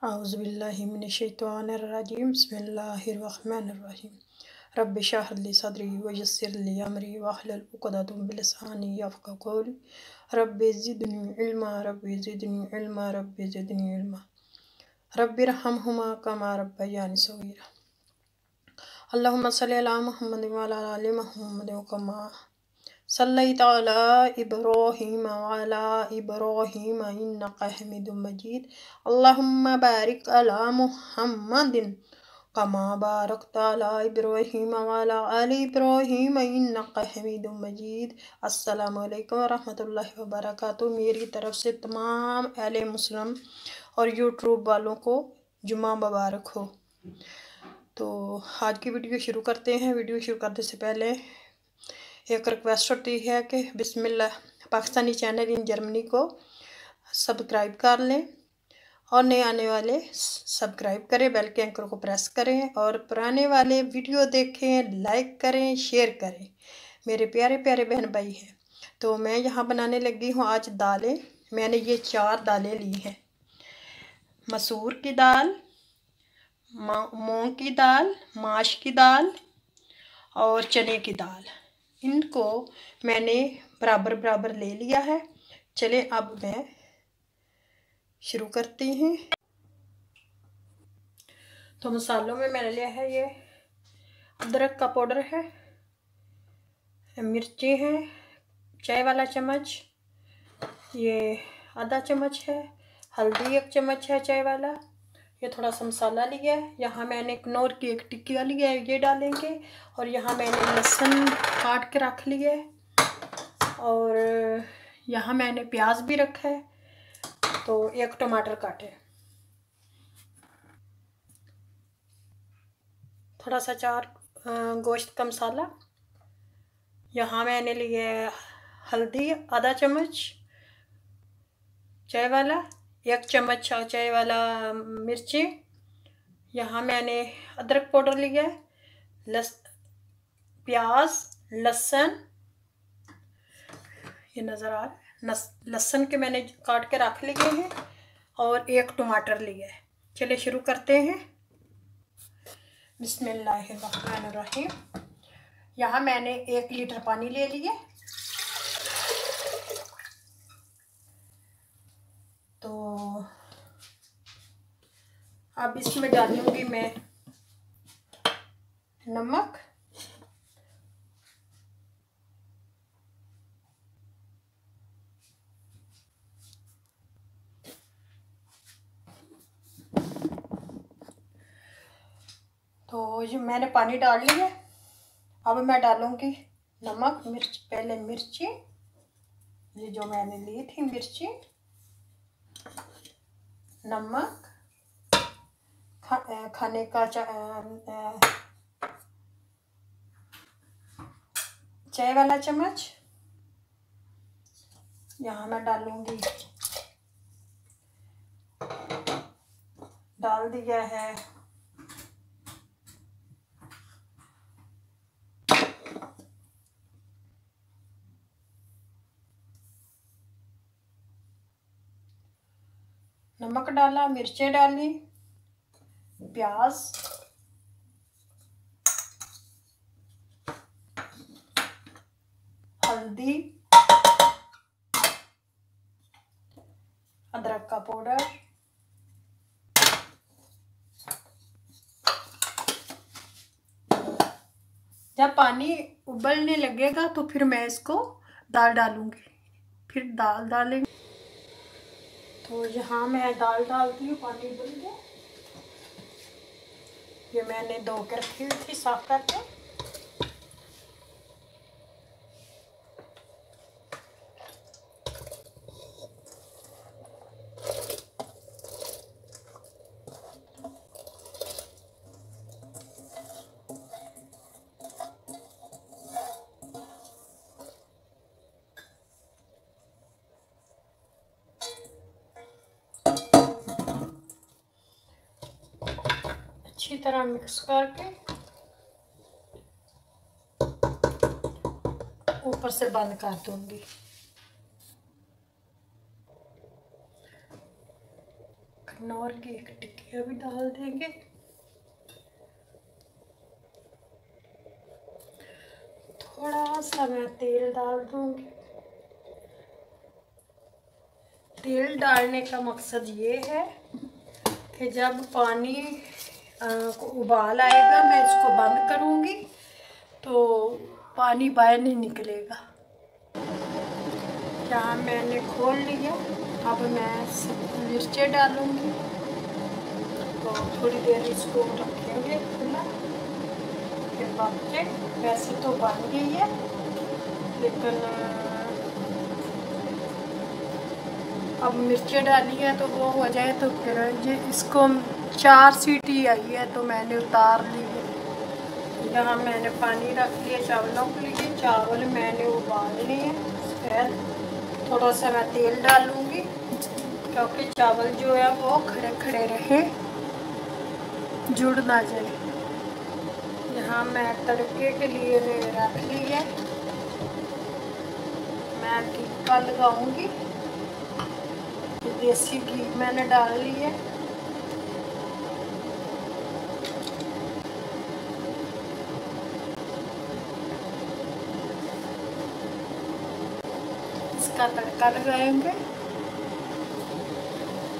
औज़ुबिल्लाहि मिनश्शैतानिर्रजीम बिस्मिल्लाहिर्रहमानिर्रहीम रब्बि इश्रह ली सदरी व यस्सिर ली अमरी वहलुल उक़दतम मिन लिसानी यफ़क़हू क़ौली रब्बि ज़िदनी इल्मा रब्बि ज़िदनी इल्मा रब्बि ज़िदनी इल्मा रब्बिरहमहुमा कमा रब्बयानी सग़ीरा अल्लाहुम्मा सल्लि अला मुहम्मद व अला आलि मुहम्मद कमा सल्लैता अला इब्राहीम व अला इब्राहीम इन्नका हमीदुम मजीद अल्लाहुम्मा बारिक अला मुहम्मदिन कमा बारकता अला इब्राहीम व अला आलि इब्राहीम इन्नका हमीदुम मजीद। अस्सलामु अलैकुम व रहमतुल्लाहि व बरकातुहू। मेरी तरफ से तमाम अहले मुस्लिम और यूट्यूब वालों को जुम्मा मुबारक हो। तो आज की वीडियो शुरू करते हैं। वीडियो शुरू करने से पहले एक रिक्वेस्ट होती है कि बिस्मिल्लाह पाकिस्तानी चैनल इन जर्मनी को सब्सक्राइब कर लें और नए आने वाले सब्सक्राइब करें, बेल के आइकन को प्रेस करें और पुराने वाले वीडियो देखें, लाइक करें, शेयर करें। मेरे प्यारे प्यारे बहन भाई हैं। तो मैं यहाँ बनाने लगी हूँ आज दालें। मैंने ये 4 दालें ली हैं। मसूर की दाल, मूंग की दाल, माश की दाल और चने की दाल। इनको मैंने बराबर बराबर ले लिया है। चले अब मैं शुरू करती हूँ। तो मसालों में मैंने लिया है ये अदरक का पाउडर है, मिर्ची है चाय वाला चम्मच, ये आधा चम्मच है, हल्दी 1 चम्मच है चाय वाला, ये थोड़ा सा मसाला लिया है। यहाँ मैंने कनौर की 1 टिक्की लिया है, ये डालेंगे। और यहाँ मैंने लहसुन काट के रख लिया है और यहाँ मैंने प्याज भी रखा है। तो 1 टमाटर काटे, थोड़ा सा 4 गोश्त का मसाला। यहाँ मैंने लिया है हल्दी आधा चम्मच चाय वाला, 1 चम्मच चाय वाला मिर्ची। यहाँ मैंने अदरक पाउडर लिया है, प्याज, लहसुन, ये नज़र आ रहा है, लहसुन के मैंने काट के रख लिए हैं और 1 टमाटर लिया है। चलिए शुरू करते हैं। बिस्मिल्लाहिर्रहमानिर्रहीम। यहाँ मैंने 1 लीटर पानी ले लिया। तो अब इसमें डालूंगी मैं नमक, तो ये मैंने पानी डाल लिया। अब मैं डालूंगी नमक, मिर्च, पहले मिर्ची, ये जो मैंने ली थी मिर्ची, नमक, खाने का चाय वाला चम्मच। यहाँ मैं डालूंगी, डाल दिया है नमक, डाला, मिर्चें डाली, प्याज, हल्दी, अदरक का पाउडर, जब पानी उबलने लगेगा तो फिर मैं इसको दाल डालूंगी, फिर दाल डालेंगे। तो यहाँ मैं दाल डालती हूँ, पानी उबल गया। ये मैंने धो के रखी हुई थी साफ करके। अच्छी तरह मिक्स करके ऊपर से बंद कर दूंगी। नौर की एक टिक्किया भी डाल देंगे। थोड़ा सा मैं तेल डाल दूंगी। तेल डालने का मकसद ये है कि जब पानी को उबाल आएगा मैं इसको बंद करूंगी तो पानी बाहर नहीं निकलेगा। यहाँ मैंने खोल लिया। अब मैं मिर्चें डालूंगी तो थोड़ी देर इसको रखेंगे खुला। फिर बाकी वैसे तो बन गई है, लेकिन अब मिर्चें डाली है तो वो हो जाए तो फिर ये इसको 4 सीटी आई है तो मैंने उतार ली है। यहाँ मैंने पानी रख लिया चावलों के लिए। चावल मैंने उबाल लिए। फिर थोड़ा सा मैं तेल डालूंगी क्योंकि चावल जो है वो खड़े खड़े रहे, जुड़ ना जाए। यहाँ मैं तड़के के लिए रख ली है। मैं टिक्का लगाऊंगी। देसी घी मैंने डाल ली है। इसका तड़का लगाएंगे।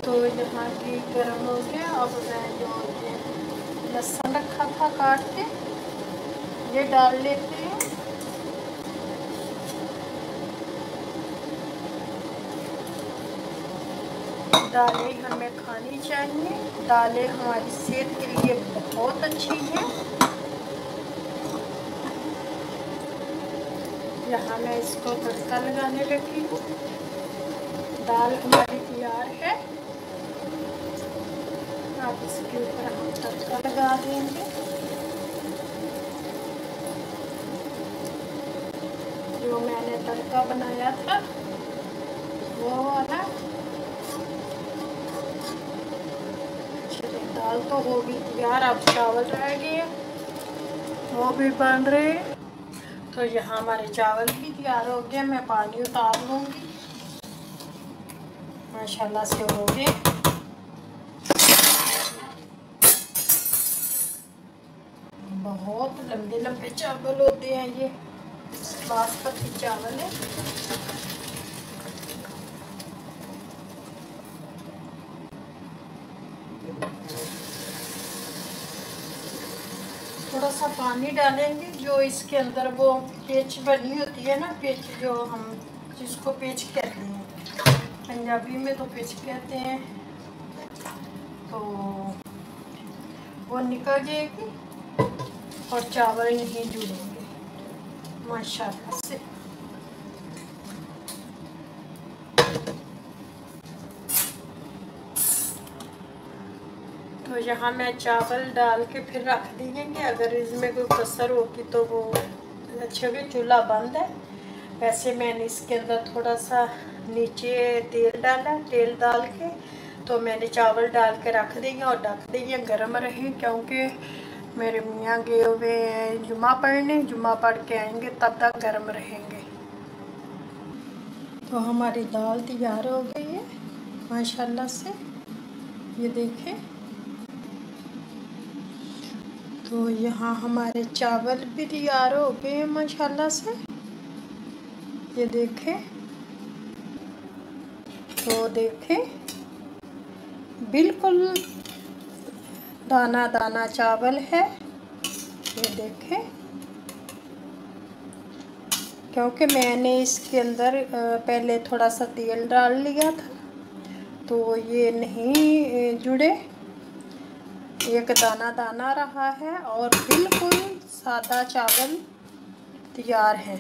तो यहाँ घी गर्म हो गया। अब मैं जो ये लहसुन रखा था काट के ये डाल लेते हैं। दालें हमें खानी चाहिए। दालें हमारी सेहत के लिए बहुत अच्छी हैं। यहाँ मैं इसको तड़का लगाने लगी हूँ। दाल हमारी तैयार है। अब इसके ऊपर हम तड़का लगा देंगे। जो मैंने तड़का बनाया था वो वाला। दाल तो हो गई तैयार। अब चावल रह गए, वो भी बन रहे। तो यहाँ हमारे चावल भी तैयार हो गए। मैं पानी उतार लूँगी। माशाल्लाह से हो गए। बहुत लंबे लंबे चावल होते हैं, ये बासमती चावल है। थोड़ा सा पानी डालेंगे। जो इसके अंदर वो पेच बनी होती है ना, पेच जो हम जिसको पेच कहते हैं, पंजाबी में तो पेच कहते हैं, तो वो निकल जाएगी और चावल नहीं जुड़ेंगे माशाल्लाह से। तो यहाँ मैं चावल डाल के फिर रख देंगे। अगर इसमें कोई कसर होगी तो वो अच्छे भी। चूल्हा बंद है। वैसे मैंने इसके अंदर थोड़ा सा नीचे तेल डाला। तेल डाल के तो मैंने चावल डाल के रख देंगे और ढक देंगे गर्म रहे, क्योंकि मेरे मियाँ गए हुए हैं जुमा पढ़ने। जुमा पढ़ के आएंगे तब तक गर्म रहेंगे। तो हमारी दाल तैयार हो गई है माशाल्लाह से। ये देखें। तो यहाँ हमारे चावल भी तैयार हो गए हैं माशाल्लाह से। ये देखें। तो देखें बिल्कुल दाना दाना चावल है। ये देखें। क्योंकि मैंने इसके अंदर पहले थोड़ा सा तेल डाल लिया था तो ये नहीं जुड़े। एक दाना दाना रहा है और बिल्कुल सादा चावल तैयार है।